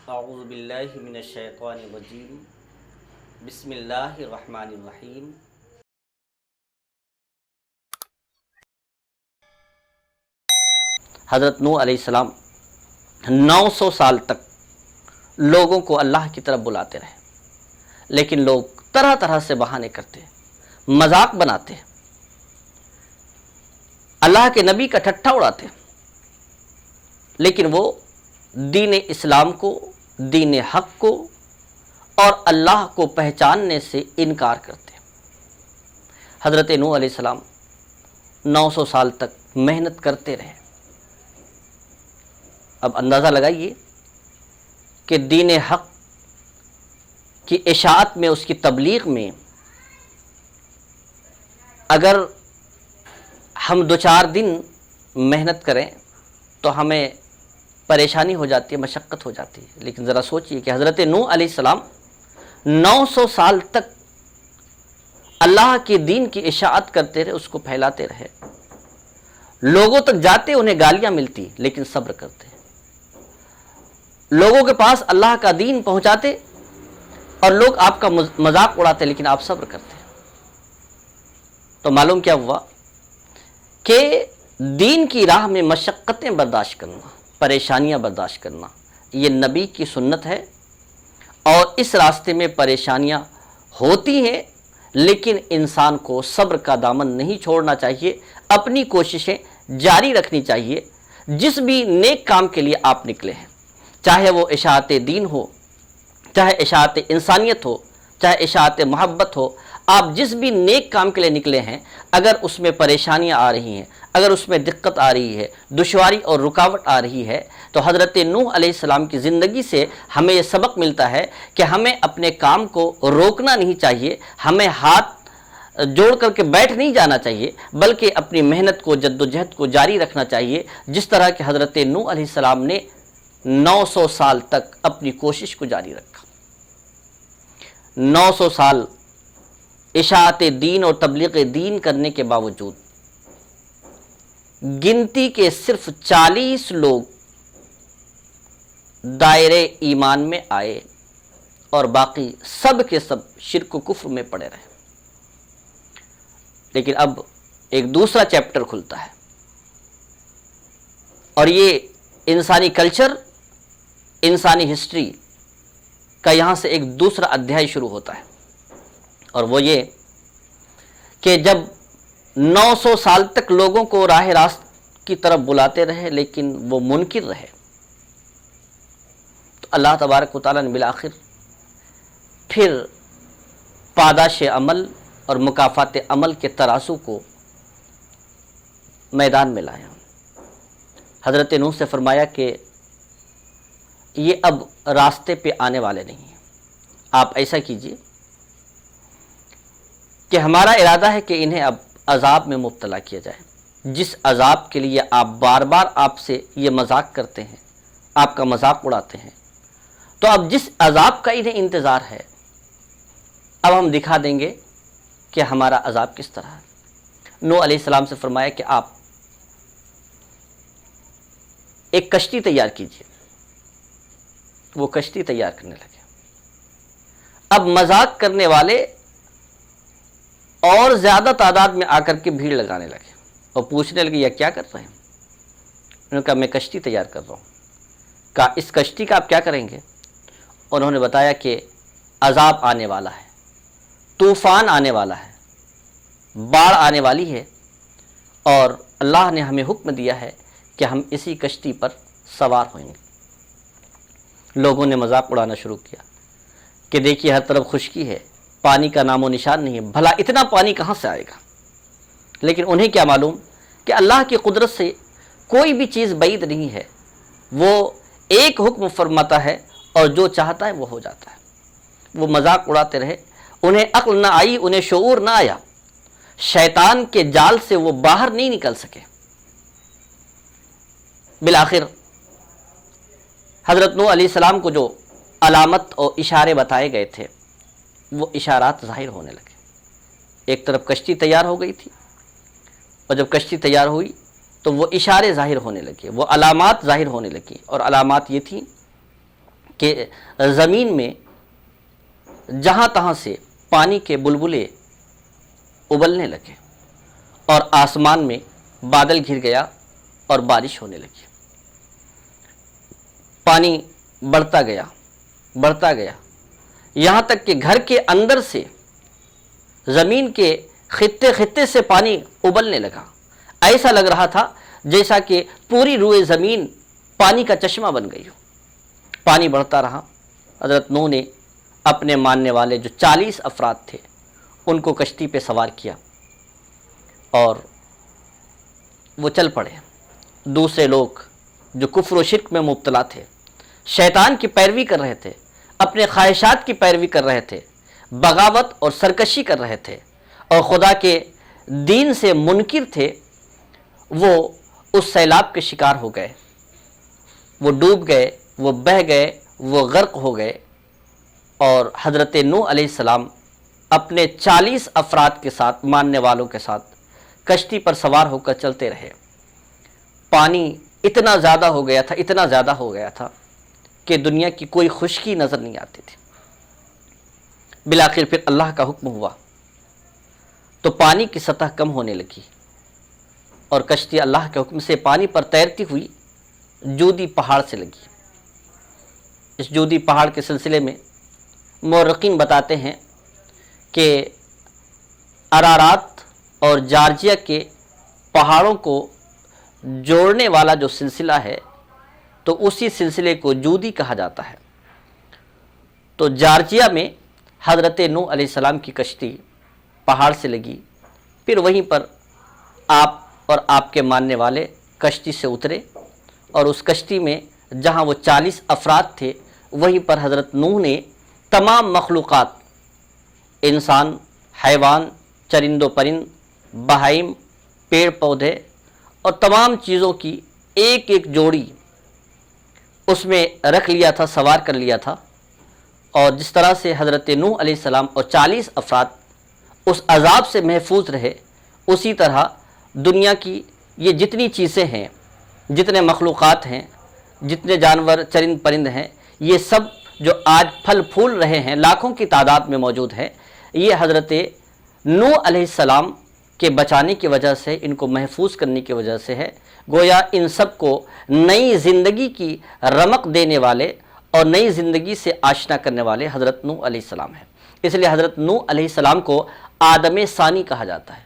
اعوذ باللہ من الشیطان الرجیم بسم اللہ الرحمن الرحیم۔ حضرت نوح علیہ السلام 900 سال تک لوگوں کو اللہ کی طرف بلاتے رہے، لیکن لوگ طرح طرح سے بہانے کرتے، مذاق بناتے، اللہ کے نبی کا ٹھٹھا اڑاتے، لیکن وہ دین اسلام کو، دین حق کو اور اللہ کو پہچاننے سے انکار کرتے۔ حضرت نوح علیہ السلام 900 سال تک محنت کرتے رہے۔ اب اندازہ لگائیے کہ دین حق کی اشاعت میں، اس کی تبلیغ میں اگر ہم 2-4 دن محنت کریں تو ہمیں پریشانی ہو جاتی ہے، مشقت ہو جاتی ہے، لیکن ذرا سوچئے کہ حضرت نوح علیہ السلام 900 سال تک اللہ کے دین کی اشاعت کرتے رہے، اس کو پھیلاتے رہے، لوگوں تک جاتے، انہیں گالیاں ملتی لیکن صبر کرتے، لوگوں کے پاس اللہ کا دین پہنچاتے اور لوگ آپ کا مذاق اڑاتے لیکن آپ صبر کرتے۔ تو معلوم کیا ہوا کہ دین کی راہ میں مشقتیں برداشت کرنا، پریشانیاں برداشت کرنا، یہ نبی کی سنت ہے، اور اس راستے میں پریشانیاں ہوتی ہیں، لیکن انسان کو صبر کا دامن نہیں چھوڑنا چاہیے، اپنی کوششیں جاری رکھنی چاہیے۔ جس بھی نیک کام کے لیے آپ نکلے ہیں، چاہے وہ اشاعت دین ہو، چاہے اشاعت انسانیت ہو، چاہے اشاعت محبت ہو، آپ جس بھی نیک کام کے لیے نکلے ہیں، اگر اس میں پریشانیاں آ رہی ہیں، اگر اس میں دقت آ رہی ہے، دشواری اور رکاوٹ آ رہی ہے، تو حضرت نوح علیہ السلام کی زندگی سے ہمیں یہ سبق ملتا ہے کہ ہمیں اپنے کام کو روکنا نہیں چاہیے، ہمیں ہاتھ جوڑ کر کے بیٹھ نہیں جانا چاہیے، بلکہ اپنی محنت کو، جد و جہد کو جاری رکھنا چاہیے، جس طرح کہ حضرت نوح علیہ السلام نے 900 سال تک اپنی کوشش کو جاری رکھا۔ 900 سال اشاعت دین اور تبلیغ دین کرنے کے باوجود گنتی کے صرف 40 لوگ دائرے ایمان میں آئے اور باقی سب کے سب شرک و کفر میں پڑے رہے۔ لیکن اب ایک دوسرا چیپٹر کھلتا ہے، اور یہ انسانی کلچر، انسانی ہسٹری کا یہاں سے ایک دوسرا ادھیائے شروع ہوتا ہے، اور وہ یہ کہ جب 900 سال تک لوگوں کو راہ راست کی طرف بلاتے رہے لیکن وہ منکر رہے، تو اللہ تبارک و تعالیٰ نے بالآخر پھر پاداش عمل اور مکافات عمل کے ترازو کو میدان میں لایا۔ حضرت نوح سے فرمایا کہ یہ اب راستے پہ آنے والے نہیں ہیں، آپ ایسا کیجئے کہ ہمارا ارادہ ہے کہ انہیں اب عذاب میں مبتلا کیا جائے، جس عذاب کے لیے آپ بار بار آپ سے یہ مذاق کرتے ہیں، آپ کا مذاق اڑاتے ہیں، تو اب جس عذاب کا انہیں انتظار ہے، اب ہم دکھا دیں گے کہ ہمارا عذاب کس طرح ہے۔ نوح علیہ السلام سے فرمایا کہ آپ ایک کشتی تیار کیجئے۔ وہ کشتی تیار کرنے لگے۔ اب مذاق کرنے والے اور زیادہ تعداد میں آ کر کے بھیڑ لگانے لگے اور پوچھنے لگے یہ کیا کر رہے ہیں؟ انہوں نے کہا میں کشتی تیار کر رہا ہوں۔ کہا اس کشتی کا آپ کیا کریں گے؟ انہوں نے بتایا کہ عذاب آنے والا ہے، طوفان آنے والا ہے، باڑھ آنے والی ہے، اور اللہ نے ہمیں حکم دیا ہے کہ ہم اسی کشتی پر سوار ہوئیں گے۔ لوگوں نے مذاق اڑانا شروع کیا کہ دیکھیے ہر طرف خشکی ہے، پانی کا نام و نشان نہیں ہے، بھلا اتنا پانی کہاں سے آئے گا؟ لیکن انہیں کیا معلوم کہ اللہ کی قدرت سے کوئی بھی چیز بعید نہیں ہے، وہ ایک حکم فرماتا ہے اور جو چاہتا ہے وہ ہو جاتا ہے۔ وہ مذاق اڑاتے رہے، انہیں عقل نہ آئی، انہیں شعور نہ آیا، شیطان کے جال سے وہ باہر نہیں نکل سکے۔ بالآخر حضرت نوح علیہ السلام کو جو علامت اور اشارے بتائے گئے تھے، وہ اشارات ظاہر ہونے لگے۔ ایک طرف کشتی تیار ہو گئی تھی، اور جب کشتی تیار ہوئی تو وہ اشارے ظاہر ہونے لگے، وہ علامات ظاہر ہونے لگی، اور علامات یہ تھیں کہ زمین میں جہاں تہاں سے پانی کے بلبلے ابلنے لگے اور آسمان میں بادل گھر گیا اور بارش ہونے لگی۔ پانی بڑھتا گیا یہاں تک کہ گھر کے اندر سے زمین کے خطے خطے سے پانی ابلنے لگا۔ ایسا لگ رہا تھا جیسا کہ پوری روئے زمین پانی کا چشمہ بن گئی ہو۔ پانی بڑھتا رہا۔ حضرت نوح نے اپنے ماننے والے جو 40 افراد تھے ان کو کشتی پہ سوار کیا اور وہ چل پڑے۔ دوسرے لوگ جو کفر و شرک میں مبتلا تھے، شیطان کی پیروی کر رہے تھے، اپنے خواہشات کی پیروی کر رہے تھے، بغاوت اور سرکشی کر رہے تھے اور خدا کے دین سے منکر تھے، وہ اس سیلاب کے شکار ہو گئے، وہ ڈوب گئے، وہ بہہ گئے، وہ غرق ہو گئے۔ اور حضرت نوح علیہ السلام اپنے 40 افراد کے ساتھ، ماننے والوں کے ساتھ کشتی پر سوار ہو کر چلتے رہے۔ پانی اتنا زیادہ ہو گیا تھا کہ دنیا کی کوئی خشکی نظر نہیں آتی تھی۔ بالآخر پھر اللہ کا حکم ہوا تو پانی کی سطح کم ہونے لگی اور کشتی اللہ کے حکم سے پانی پر تیرتی ہوئی جودی پہاڑ سے لگی۔ اس جودی پہاڑ کے سلسلے میں مورخین بتاتے ہیں کہ ارارات اور جارجیا کے پہاڑوں کو جوڑنے والا جو سلسلہ ہے تو اسی سلسلے کو جودی کہا جاتا ہے۔ تو جارجیا میں حضرت نوح علیہ السلام کی کشتی پہاڑ سے لگی، پھر وہیں پر آپ اور آپ کے ماننے والے کشتی سے اترے اور اس کشتی میں جہاں وہ 40 افراد تھے وہیں پر حضرت نوح نے تمام مخلوقات، انسان، حیوان، چرند و پرند، بہائم، پیڑ پودے اور تمام چیزوں کی ایک ایک جوڑی اس میں رکھ لیا تھا، سوار کر لیا تھا۔ اور جس طرح سے حضرت نوح علیہ السلام اور 40 افراد اس عذاب سے محفوظ رہے، اسی طرح دنیا کی یہ جتنی چیزیں ہیں، جتنے مخلوقات ہیں، جتنے جانور چرند پرند ہیں، یہ سب جو آج پھل پھول رہے ہیں، لاکھوں کی تعداد میں موجود ہیں، یہ حضرت نوح علیہ السلام کے بچانے کی وجہ سے، ان کو محفوظ کرنے کی وجہ سے ہے۔ گویا ان سب کو نئی زندگی کی رمق دینے والے اور نئی زندگی سے آشنا کرنے والے حضرت نوح علیہ السلام ہیں۔ اس لیے حضرت نوح علیہ السلام کو آدم ثانی کہا جاتا ہے۔